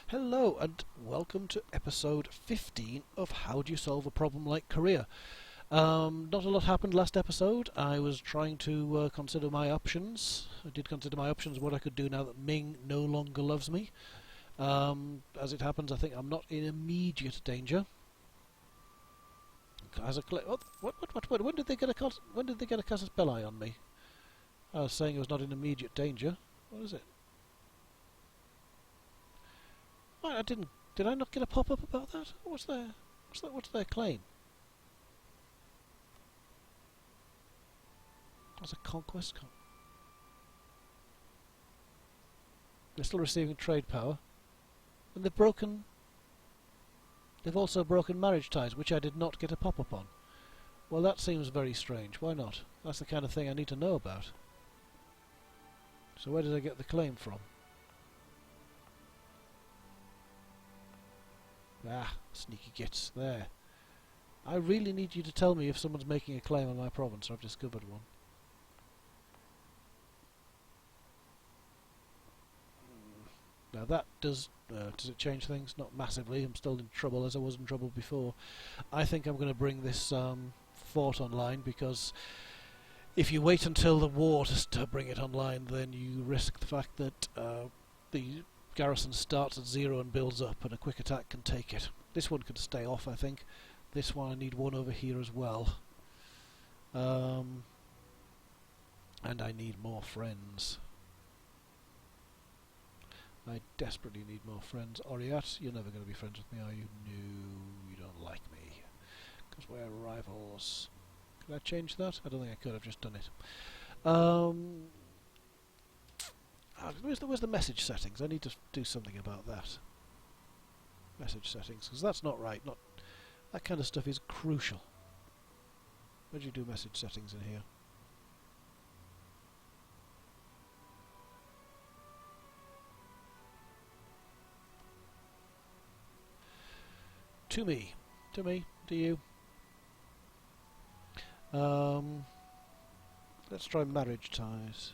Hello and welcome to episode 15 of How Do You Solve a Problem Like Korea. Not a lot happened last episode. I was trying to consider my options. I did consider my options, what I could do now that Ming no longer loves me. As it happens, I think I'm not in immediate danger. As a what? When did they get a casus belli on me? I was saying I was not in immediate danger. What is it? I didn't. Did I not get a pop-up about that? What's their claim? That's a conquest. They're still receiving trade power, and They've also broken marriage ties, which I did not get a pop-up on. Well, that seems very strange. Why not? That's the kind of thing I need to know about. So where did I get the claim from? Ah, sneaky gits. There. I really need you to tell me if someone's making a claim on my province, or I've discovered one. Now that does it change things? Not massively. I'm still in trouble as I was in trouble before. I think I'm going to bring this fort online, because if you wait until the war to bring it online, then you risk the fact that the garrison starts at 0 and builds up, and a quick attack can take it. This one could stay off, I think. This one I need one over here as well. And I need more friends. I desperately need more friends. Oriat, you're never going to be friends with me, are you? No, you don't like me. Because we're rivals. Could I change that? I don't think I could. I've just done it. Where's the message settings? I need to do something about that. Message settings, because that's not right. That kind of stuff is crucial. Where do you do message settings in here? To me, to you. Let's try marriage ties.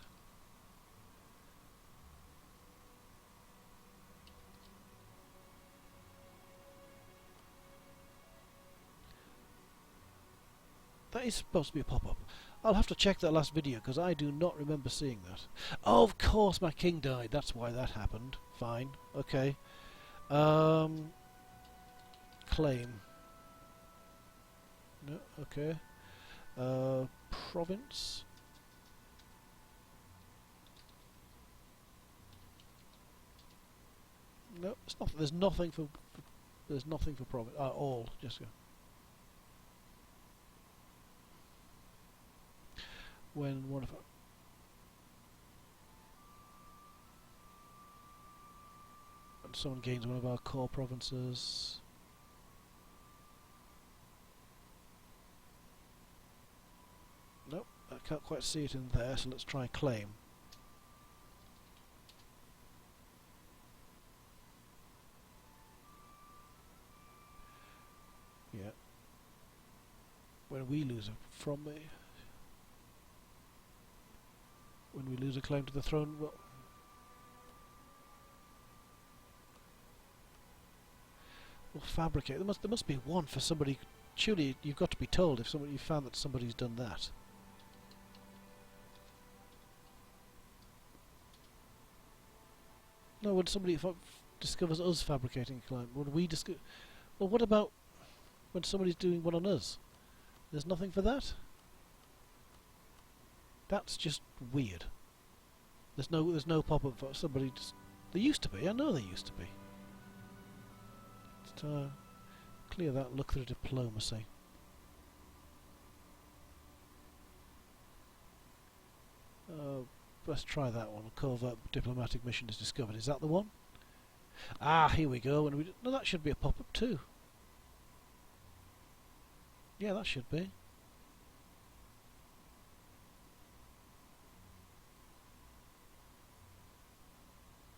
That is supposed to be a pop-up. I'll have to check that last video, because I do not remember seeing that. Oh, of course, my king died. That's why that happened. Fine. Okay. Claim. No, okay. Province. No, it's not. There's nothing for province. All. Just go. When one of someone gains one of our core provinces. Nope, I can't quite see it in there, so let's try claim. Yeah. When we lose from me. When we lose a claim to the throne, well, we'll fabricate. There must be one for somebody. Surely you've got to be told if you found that somebody's done that. No, when somebody discovers us fabricating a claim, when we discover. Well, what about when somebody's doing one on us? There's nothing for that. That's just weird. There's no pop-up for somebody. There used to be. I know there used to be. Let's clear that. Look through diplomacy. Let's try that one. Covert diplomatic mission is discovered. Is that the one? Ah, here we go. And no, that should be a pop-up too. Yeah, that should be.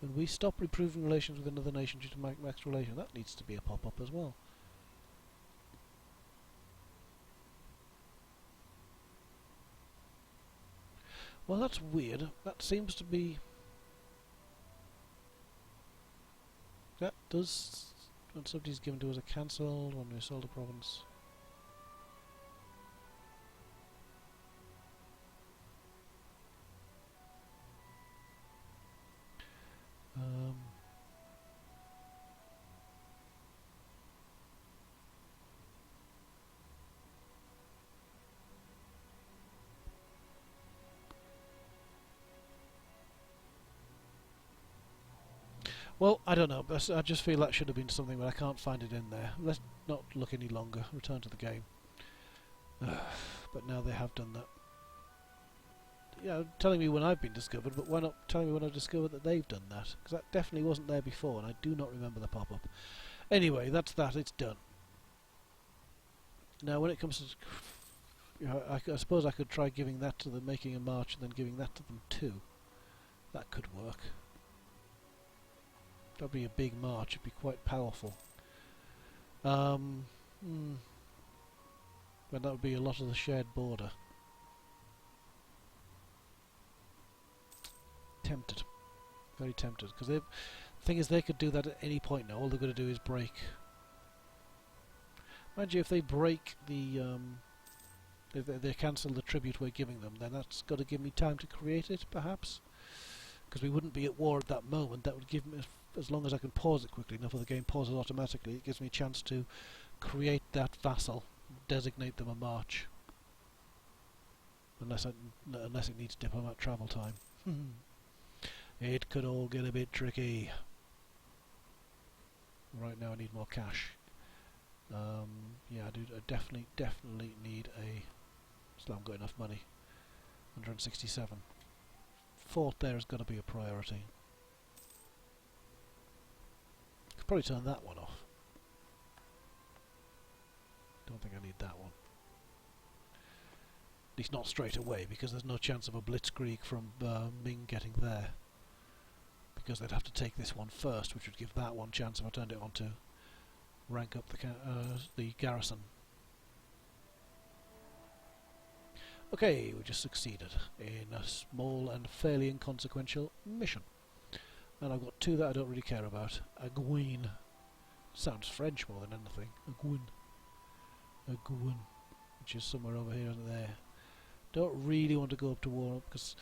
When we stop improving relations with another nation due to max relation, that needs to be a pop-up as well. Well, that's weird. That seems to be That does... When somebody's given to us a cancelled, when we sold a province. Well, I don't know, but I just feel that should have been something, but I can't find it in there. Let's not look any longer. Return to the game. But now they have done that. Yeah, telling me when I've been discovered, but why not telling me when I've discovered that they've done that? Because that definitely wasn't there before, and I do not remember the pop-up. Anyway, that's that. It's done. Now, when it comes to... You know, I suppose I could try giving that to them, making a march, and then giving that to them too. That could work. That'd be a big march. It'd be quite powerful. But that would be a lot of the shared border. Tempted. Very tempted. Because the thing is, they could do that at any point now. All they've got to do is break. Mind you, if they break the... if they cancel the tribute we're giving them, then that's got to give me time to create it, perhaps? Because we wouldn't be at war at that moment. That would give me... As long as I can pause it quickly enough, or the game pauses automatically, it gives me a chance to create that vassal, designate them a march. Unless it needs diplomat travel time. It could all get a bit tricky. Right now I need more cash. Yeah, I definitely need a... Still haven't got enough money. 167. Fort there has got to be a priority. Could probably turn that one off. Don't think I need that one. At least not straight away, because there's no chance of a blitzkrieg from Ming getting there. Because they'd have to take this one first, which would give that one chance if I turned it on to rank up the garrison. Okay, we just succeeded in a small and fairly inconsequential mission. And I've got two that I don't really care about. Aguin. Sounds French more than anything. Aguin. Aguin. Which is somewhere over here and there. Don't really want to go up to war, because...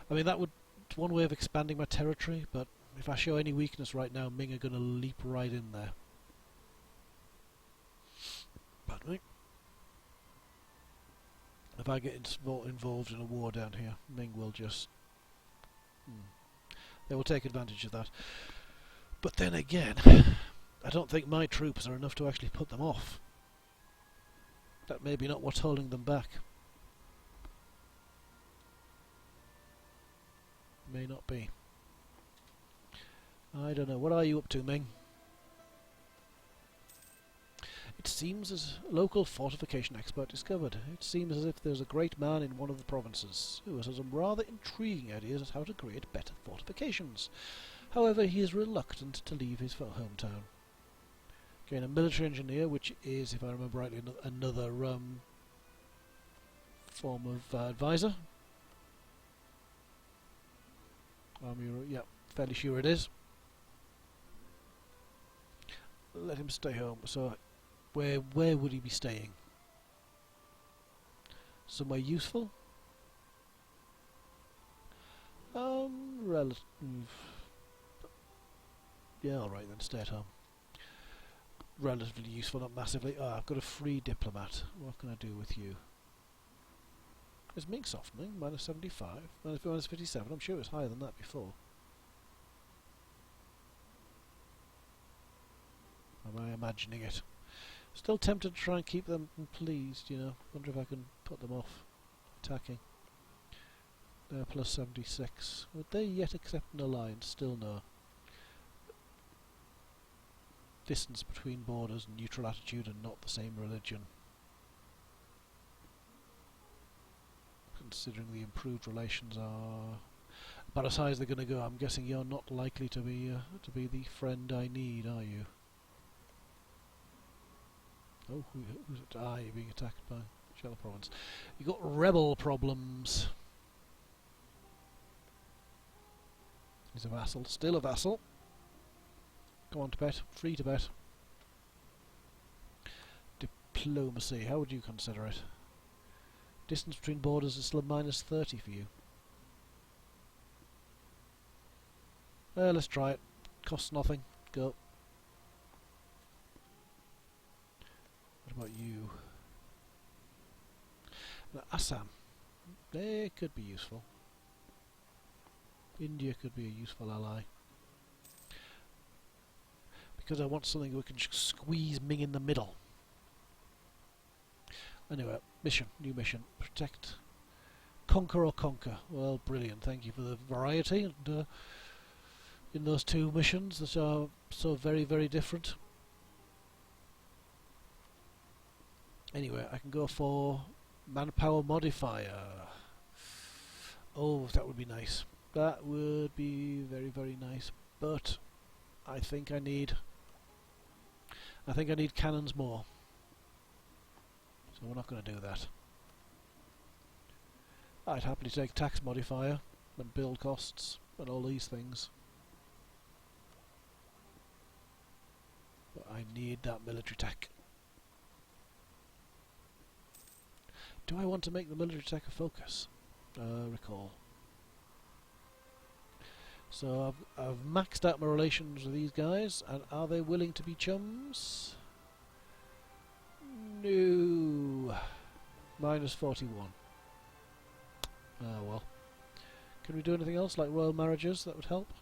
I mean, that would... It's one way of expanding my territory, but if I show any weakness right now, Ming are going to leap right in there. Pardon me. If I get involved in a war down here, Ming will just... They will take advantage of that. But then again, I don't think my troops are enough to actually put them off. That may be not what's holding them back. May not be. I don't know. What are you up to, Ming? It seems as a local fortification expert discovered. It seems as if there's a great man in one of the provinces who has some rather intriguing ideas as how to create better fortifications. However, he is reluctant to leave his hometown. Again, a military engineer, which is, if I remember rightly, another form of advisor. Yeah, fairly sure it is. Let him stay home. So, where would he be staying? Somewhere useful? Relative. Yeah, alright then, stay at home. Relatively useful, not massively. Ah, I've got a free diplomat. What can I do with you? Is Ming softening? Minus 75? Minus 57? I'm sure it was higher than that before. Am I imagining it? Still tempted to try and keep them pleased, you know. Wonder if I can put them off attacking. They're plus 76. Would they yet accept an alliance? Still no. Distance between borders and neutral attitude and not the same religion. Considering the improved relations are about as high as they're going to go, I'm guessing you're not likely to be the friend I need, are you? Oh, who's it? Ah, you're being attacked by Shell Province. You got rebel problems. He's a vassal, still a vassal. Go on, Tibet. Free Tibet. Diplomacy. How would you consider it? Distance between borders is still a -30 for you. Let's try it. Costs nothing. Go. What about you? Now, Assam. They could be useful. India could be a useful ally. Because I want something we can just squeeze Ming in the middle. Anyway, mission. New mission. Protect. Conquer or conquer. Well, brilliant. Thank you for the variety and, in those two missions that are so very, very different. Anyway, I can go for manpower modifier. Oh, that would be nice. That would be very, very nice. But I think I need cannons more. So we're not going to do that. I'd happily take tax modifier and build costs and all these things. But I need that military tech. Do I want to make the military tech a focus? Recall. So I've maxed out my relations with these guys, and are they willing to be chums? No. -41. Ah well. Can we do anything else, like royal marriages, that would help?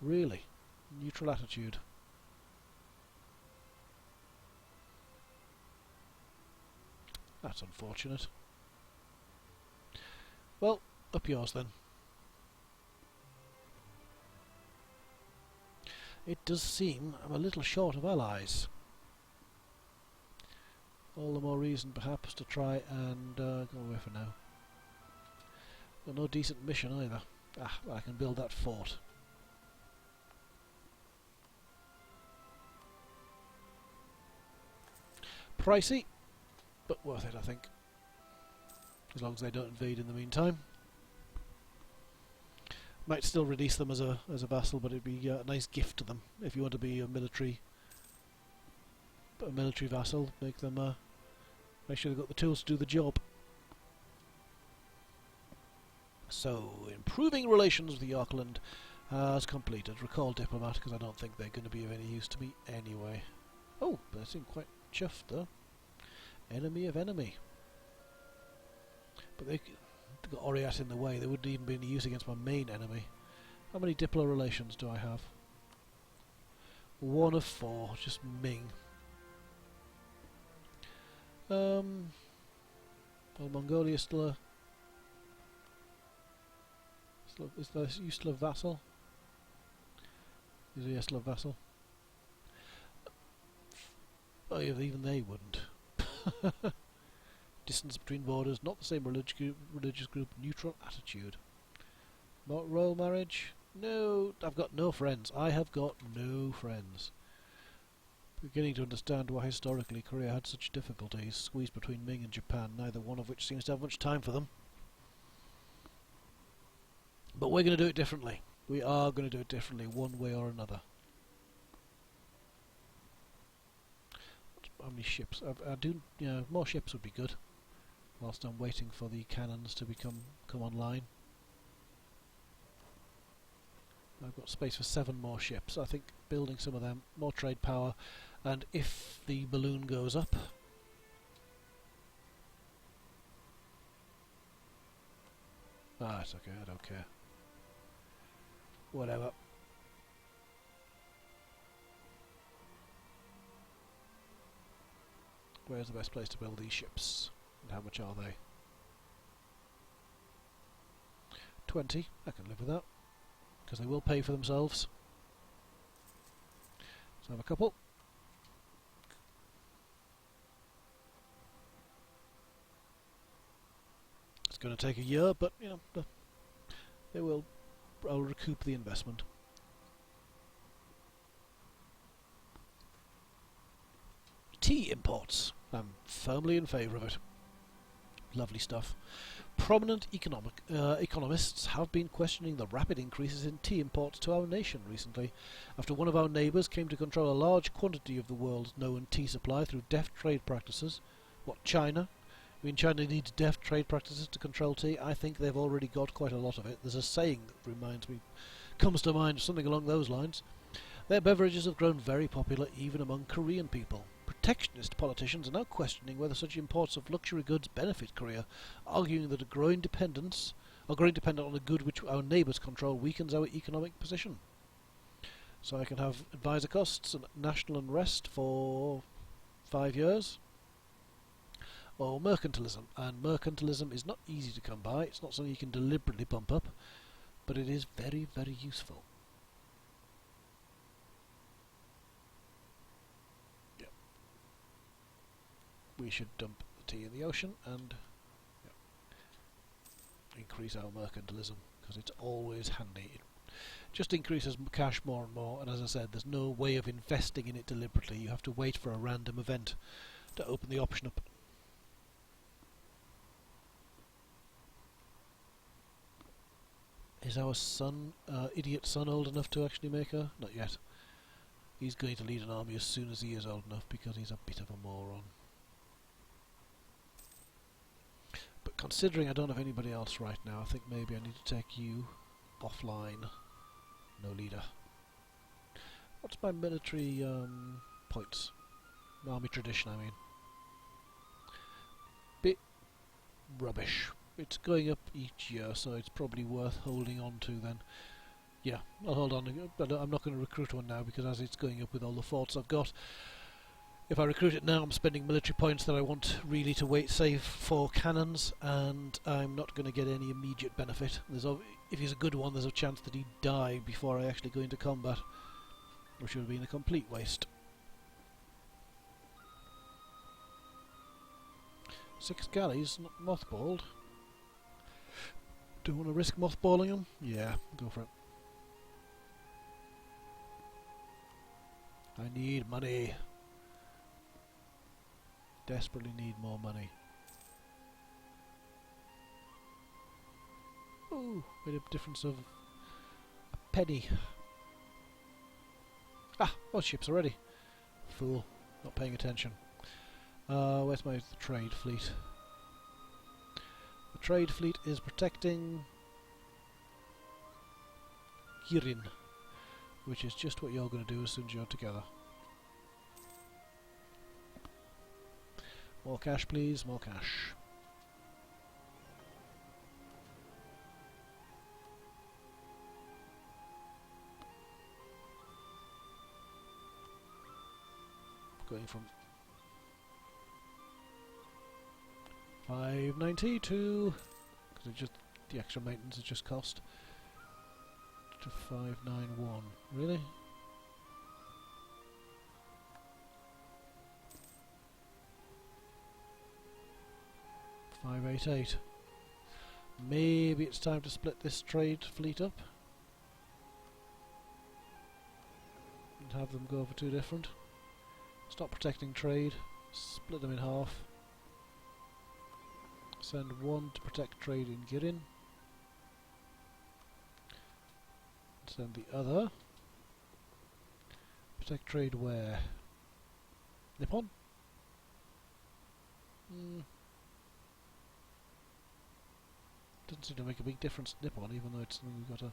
Really? Neutral attitude. That's unfortunate. Well, up yours then. It does seem I'm a little short of allies. All the more reason perhaps to try and go away for now. Got no decent mission either. Ah, well, I can build that fort. Pricey, but worth it, I think. As long as they don't invade in the meantime. Might still release them as a vassal, but it'd be a nice gift to them if you want to be a military vassal. Make them make sure they've got the tools to do the job. So, improving relations with Yorkland has completed. Recall diplomat, because I don't think they're going to be of any use to me anyway. Oh, they seem quite chuffed though. Enemy of enemy. But they've got Oriat in the way. They wouldn't even be any use against my main enemy. How many diplo relations do I have? 1 of 4, just Ming. Well, Mongolia is still a... Is you still a vassal? Is he still a vassal? Oh, yeah, even they wouldn't. Distance between borders, not the same religious group, neutral attitude. Not royal marriage? No, I've got no friends. I have got no friends. Beginning to understand why historically Korea had such difficulties, squeezed between Ming and Japan, neither one of which seems to have much time for them. But we're going to do it differently. We are going to do it differently, one way or another. How many ships? I do, you know, more ships would be good. Whilst I'm waiting for the cannons to come online. I've got space for 7 more ships. I think building some of them, more trade power, and if the balloon goes up, it's okay, I don't care. Whatever. Where's the best place to build these ships? And how much are they? 20. I can live with that. Because they will pay for themselves. So I have a couple. It's going to take a year, but you know, they will. I'll recoup the investment. Tea imports. I'm firmly in favour of it. Lovely stuff. Prominent economists have been questioning the rapid increases in tea imports to our nation recently, after one of our neighbours came to control a large quantity of the world's known tea supply through deft trade practices. What, China? I mean, China needs deft trade practices to control tea. I think they've already got quite a lot of it. There's a saying that comes to mind, something along those lines. Their beverages have grown very popular even among Korean people. Protectionist politicians are now questioning whether such imports of luxury goods benefit Korea, arguing that a growing dependent on a good which our neighbours control weakens our economic position. So I can have advisor costs and national unrest for 5 years. Or mercantilism. And mercantilism is not easy to come by. It's not something you can deliberately bump up, but it is very, very useful. Yep. We should dump the tea in the ocean and increase our mercantilism, because it's always handy. It just increases cash more and more, and as I said, there's no way of investing in it deliberately. You have to wait for a random event to open the option up. Is our idiot son old enough to actually make her? Not yet. He's going to lead an army as soon as he is old enough, because he's a bit of a moron. But considering I don't have anybody else right now, I think maybe I need to take you offline. No leader. What's my military points? Army tradition, I mean. Bit rubbish. It's going up each year, so it's probably worth holding on to then. Yeah, I'll hold on, but I'm not going to recruit one now, because as it's going up with all the forts I've got, if I recruit it now I'm spending military points that I want really to save for cannons, and I'm not going to get any immediate benefit. If he's a good one, there's a chance that he'd die before I actually go into combat, which would have been a complete waste. 6 galleys, not mothballed. Do you want to risk mothballing them? Yeah, go for it. I need money. Desperately need more money. Ooh, made a difference of a penny. Ah, well, ships already. Fool, not paying attention. Where's my trade fleet? The trade fleet is protecting Kirin, which is just what you're going to do as soon as you're together. More cash, please, more cash. Going from 590 to, because the extra maintenance has just cost, to 591. Really? $588. Maybe it's time to split this trade fleet up and have them go for 2 different. Stop protecting trade, split them in half. Send one to protect trade in Girin. Send the other. Protect trade where? Nippon? Doesn't seem to make a big difference to Nippon, even though it's something we've got to...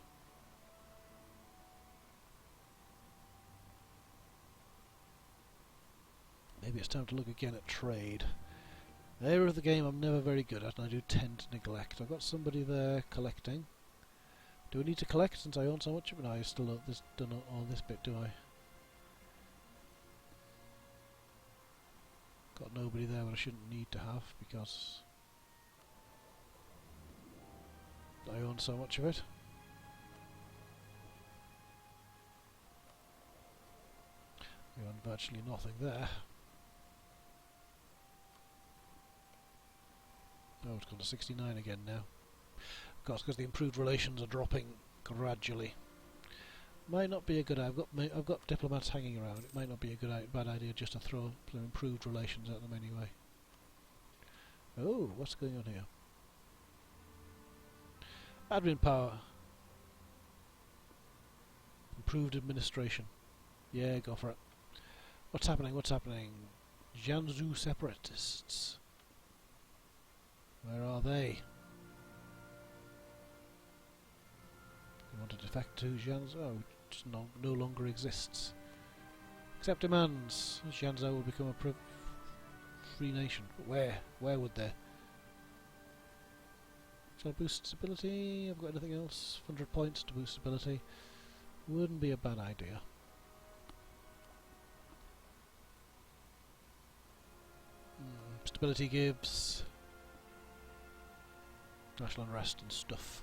Maybe it's time to look again at trade. Area of the game I'm never very good at, and I do tend to neglect. I've got somebody there collecting. Do I need to collect since I own so much of it? No, I still don't know all this bit, do I? Got nobody there that I shouldn't need to have, because I own so much of it. I own virtually nothing there. Oh, it's gone to 69 again now. Of course, because the improved relations are dropping gradually. Might not be a good idea. I've got diplomats hanging around. It might not be a bad idea just to throw some improved relations at them anyway. Oh, what's going on here? Admin power. Improved administration. Yeah, go for it. What's happening? What's happening? Jiangsu separatists. Where are they? You want to defect to Jiangsu? Oh, it just no longer exists. Accept demands. Jiangsu will become a free nation. But where? Where would they? Shall I boost stability? I've got anything else? 100 points to boost stability. Wouldn't be a bad idea. Stability gives national unrest and stuff.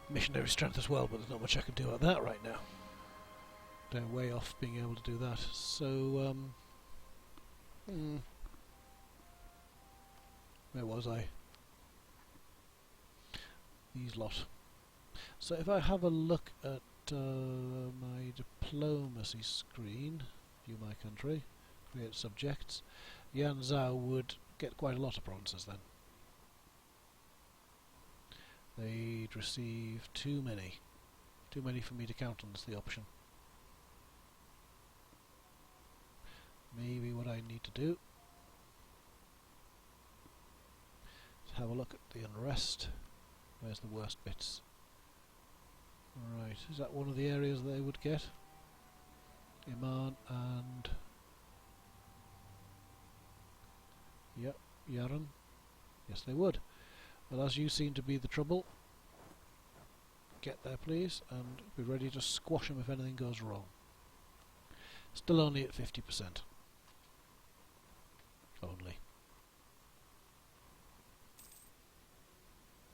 Missionary strength as well, but there's not much I can do about that right now. They're way off being able to do that. So, where was I? These lot. So if I have a look at my diplomacy screen, view my country, create subjects, Yanzhou would get quite a lot of provinces then. They'd receive too many. Too many for me to count on as the option. Maybe what I need to do is have a look at the unrest. Where's the worst bits? Right, is that one of the areas they would get? Iman and... Yep, Yaran. Yes, they would. Well, as you seem to be the trouble, get there please, and be ready to squash them if anything goes wrong. Still only at 50%. Only.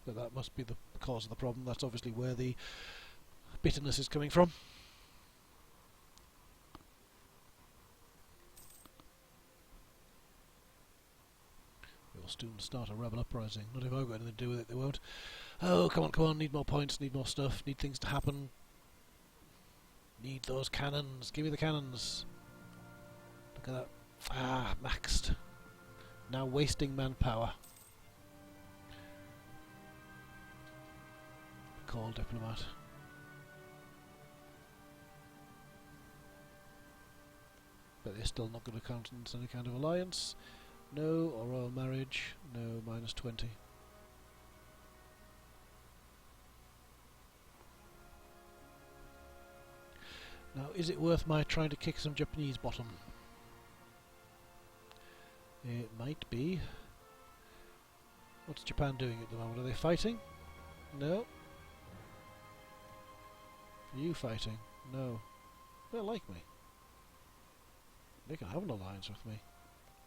But that must be the cause of the problem. That's obviously where the bitterness is coming from. Your students start a rebel uprising. Not if I've got anything to do with it, they won't. Oh, come on, need more points, need more stuff, need things to happen. Need those cannons, give me the cannons. Look at that. Ah, maxed. Now wasting manpower. Call diplomat. But they're still not going to countenance any kind of alliance. No, or royal marriage. No, -20. Now, is it worth my trying to kick some Japanese bottom? It might be. What's Japan doing at the moment? Are they fighting? No. Are you fighting? No. They don't like me. They can have an alliance with me.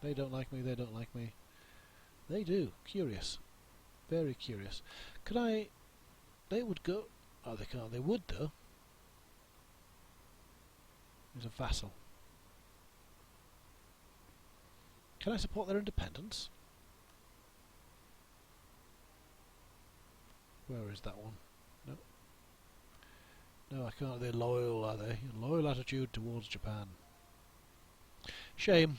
They don't like me, they don't like me. They do. Curious. Very curious. Could I... They would go... Oh, they can't. They would, though. He's a vassal. Can I support their independence? Where is that one? No. No, I can't. They're loyal, are they? Loyal attitude towards Japan. Shame.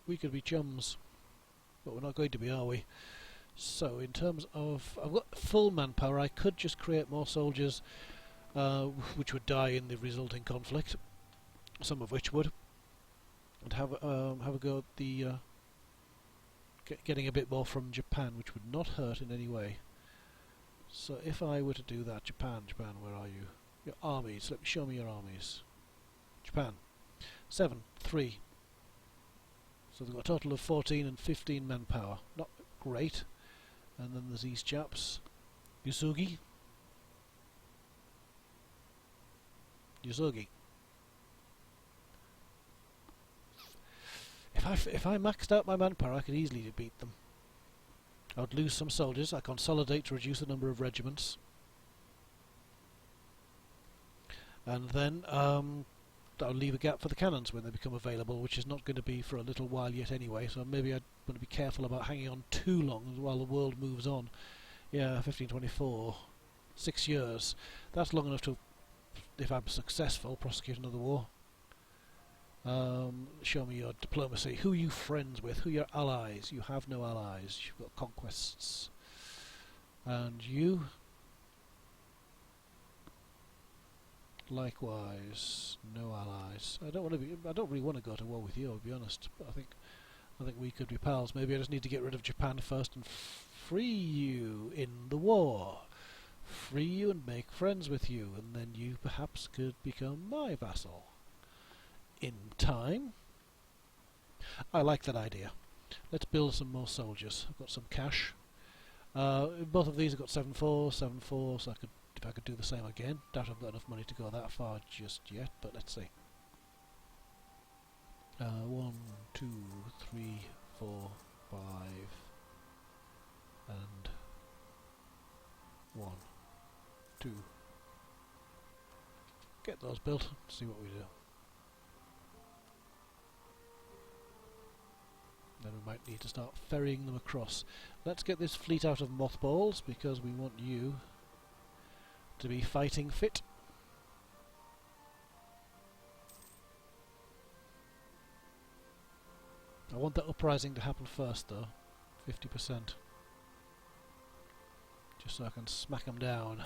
We could be chums. But we're not going to be, are we? So, in terms of... I've got full manpower. I could just create more soldiers which would die in the resulting conflict. Some of which would. And have a go at the... getting a bit more from Japan, which would not hurt in any way. So if I were to do that, Japan, where are you? Your armies, show me your armies. Japan, 7, 3. So they've got a total of 14 and 15 manpower. Not great. And then there's these chaps. Yusugi. If I maxed out my manpower, I could easily defeat them. I would lose some soldiers. I consolidate to reduce the number of regiments. And then I'll leave a gap for the cannons when they become available, which is not going to be for a little while yet anyway, so maybe I'd want to be careful about hanging on too long while the world moves on. Yeah, 1524. 6 years. That's long enough to, if I'm successful, prosecute another war. Show me your diplomacy. Who are you friends with? Who are your allies? You have no allies. You've got conquests. And you? Likewise, no allies. I don't really want to go to war with you, I'll be honest. But I think we could be pals. Maybe I just need to get rid of Japan first and free you in the war. Free you and make friends with you, and then you perhaps could become my vassal. In time. I like that idea. Let's build some more soldiers. I've got some cash. Both of these have got 7-4, 7-4, so if I could do the same again. Doubt I've got enough money to go that far just yet, but let's see. 1, 2, 3, 4, 5, and 1, 2. Get those built, see what we do. Then we might need to start ferrying them across. Let's get this fleet out of mothballs, because we want you to be fighting fit. I want that uprising to happen first though, 50%. Just so I can smack them down.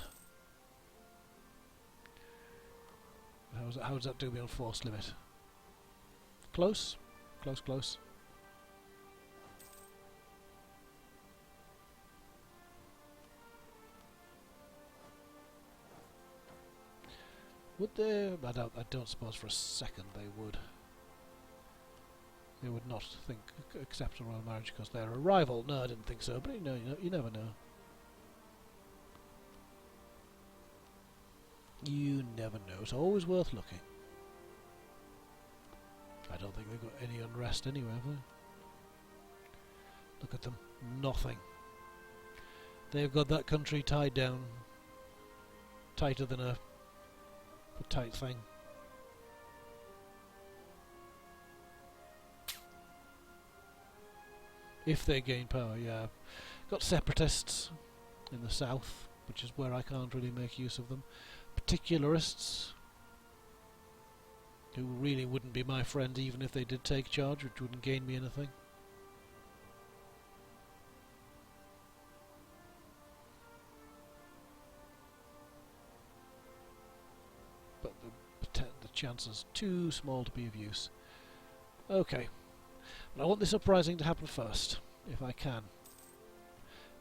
How does that do me on force limit? Close? Close, close. Would they? I don't suppose for a second they would. They would not accept a royal marriage because they're a rival. No, I didn't think so, but you never know. You never know. It's always worth looking. I don't think they've got any unrest anywhere, have they? Look at them. Nothing. They've got that country tied down tighter than a tight thing. If they gain power, yeah. Got separatists in the south, which is where I can't really make use of them. Particularists, who really wouldn't be my friend even if they did take charge, which wouldn't gain me anything. But the chances too small to be of use. Okay. But I want this uprising to happen first, if I can.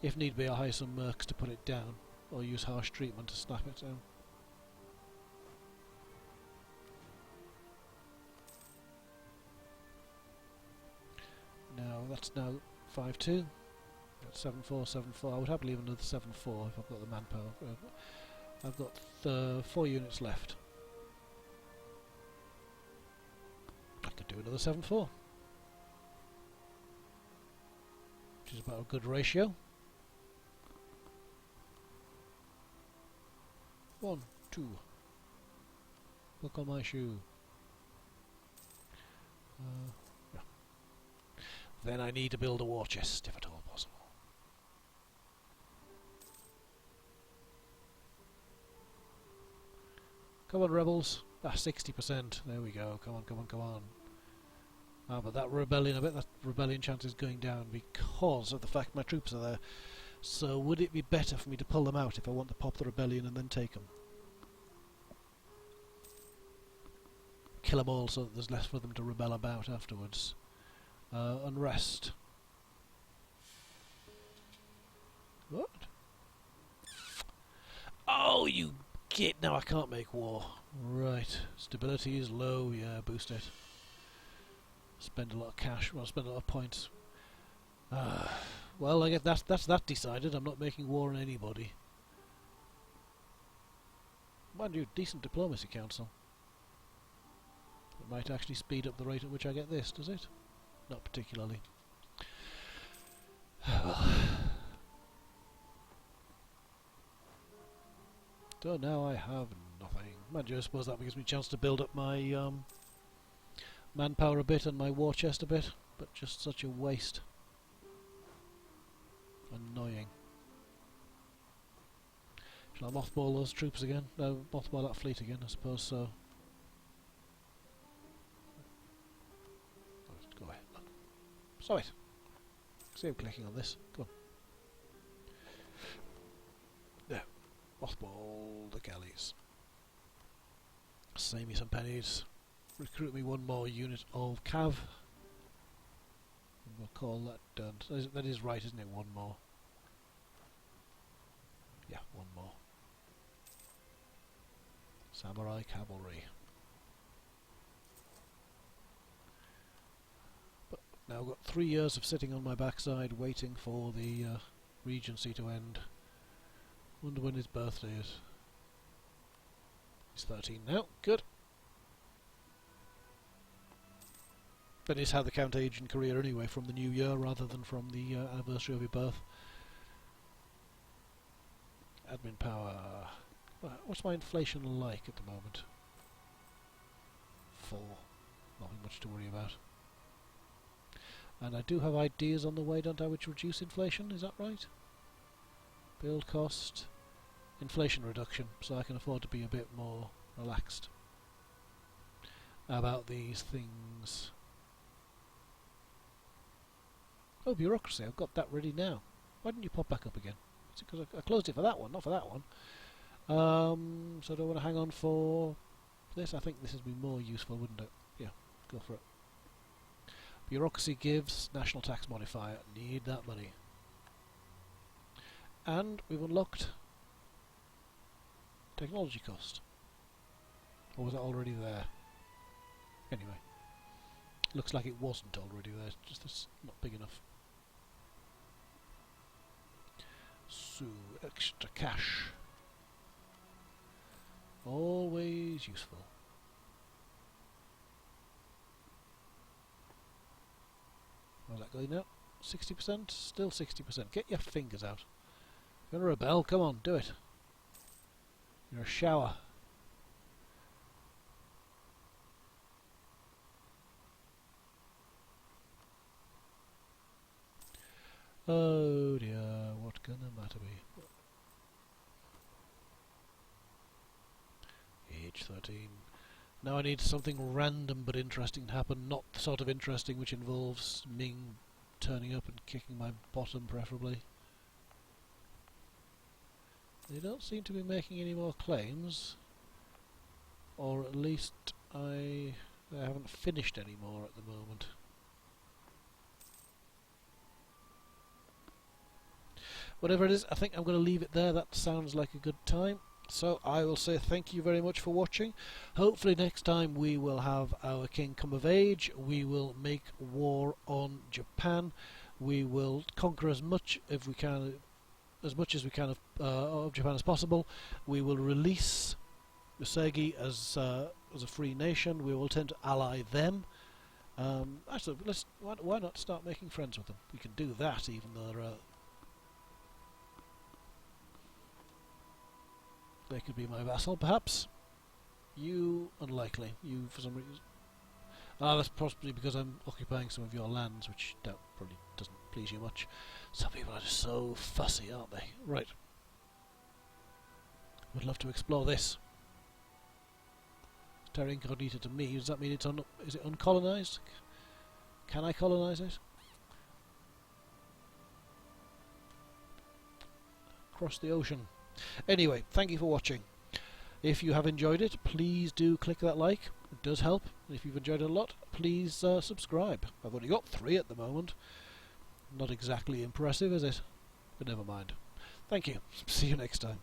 If need be, I'll hire some mercs to put it down, or use harsh treatment to snap it down. Now, that's now 5-2. That's 7-4, 7-4. I would happily leave another 7-4 if I've got the manpower. I've got 4 units left. I could do another 7-4. Which is about a good ratio. 1, 2. Look on my shoe. Yeah. Then I need to build a war chest, if at all possible. Come on, rebels. 60%. There we go. Come on, come on, come on. But that rebellion chance is going down because of the fact my troops are there. So would it be better for me to pull them out if I want to pop the rebellion and then take them? Kill them all so that there's less for them to rebel about afterwards. Unrest. What? Oh, you git! Now I can't make war. Right. Stability is low. Yeah, boost it. Spend a lot of cash. Well, spend a lot of points. Well, I guess that's that decided. I'm not making war on anybody. Mind you, decent diplomacy council. It might actually speed up the rate at which I get this, does it? Not particularly. So now I have nothing. Mind you, I suppose that gives me a chance to build up my manpower a bit and my war chest a bit, but just such a waste. Annoying. Shall I mothball those troops again? No, mothball that fleet again, I suppose so. Stop it. See, I'm clicking on this. Come on. There. Mothball the galleys. Save me some pennies. Recruit me one more unit of cav. And we'll call that done. That is right, isn't it? One more. Yeah, one more. Samurai cavalry. But now I've got 3 years of sitting on my backside waiting for the Regency to end. Wonder when his birthday is. He's 13 now. Good. That is how the count age in Korea anyway, from the new year rather than from the anniversary of your birth. Admin power. What's my inflation like at the moment? 4. Nothing much to worry about. And I do have ideas on the way, don't I, which reduce inflation, is that right? Build cost, inflation reduction, so I can afford to be a bit more relaxed about these things. Oh, bureaucracy, I've got that ready now. Why didn't you pop back up again? Is it because I closed it for that one, not for that one? So do I want to hang on for this? I think this would be more useful, wouldn't it? Yeah, go for it. Bureaucracy gives national tax modifier. Need that money. And we've unlocked technology cost. Or was it already there? Anyway, looks like it wasn't already there. Just it's not big enough. So extra cash. Always useful. How's that going now? 60%? Still 60%. Get your fingers out. You're gonna rebel? Come on, do it. You're a shower. Oh dear, what can the matter be? Age 13. Now I need something random but interesting to happen, not the sort of interesting which involves Ming turning up and kicking my bottom, preferably. They don't seem to be making any more claims, or at least they haven't finished any more at the moment. Whatever it is, I think I'm going to leave it there. That sounds like a good time. So I will say thank you very much for watching. Hopefully next time we will have our king come of age. We will make war on Japan. We will conquer as much if we can, as much as we can of Japan as possible. We will release Misegi as a free nation. We will attempt to ally them. Actually, why not start making friends with them? We can do that, even though they could be my vassal, perhaps. You, unlikely. You, for some reason. That's possibly because I'm occupying some of your lands, which probably doesn't please you much. Some people are just so fussy, aren't they? Right. Would love to explore this. Terra Incognita to me, does that mean it's is it uncolonised? Can I colonise it? Across the ocean. Anyway, thank you for watching. If you have enjoyed it, please do click that like. It does help. And if you've enjoyed it a lot, please subscribe. I've only got 3 at the moment. Not exactly impressive, is it? But never mind. Thank you. See you next time.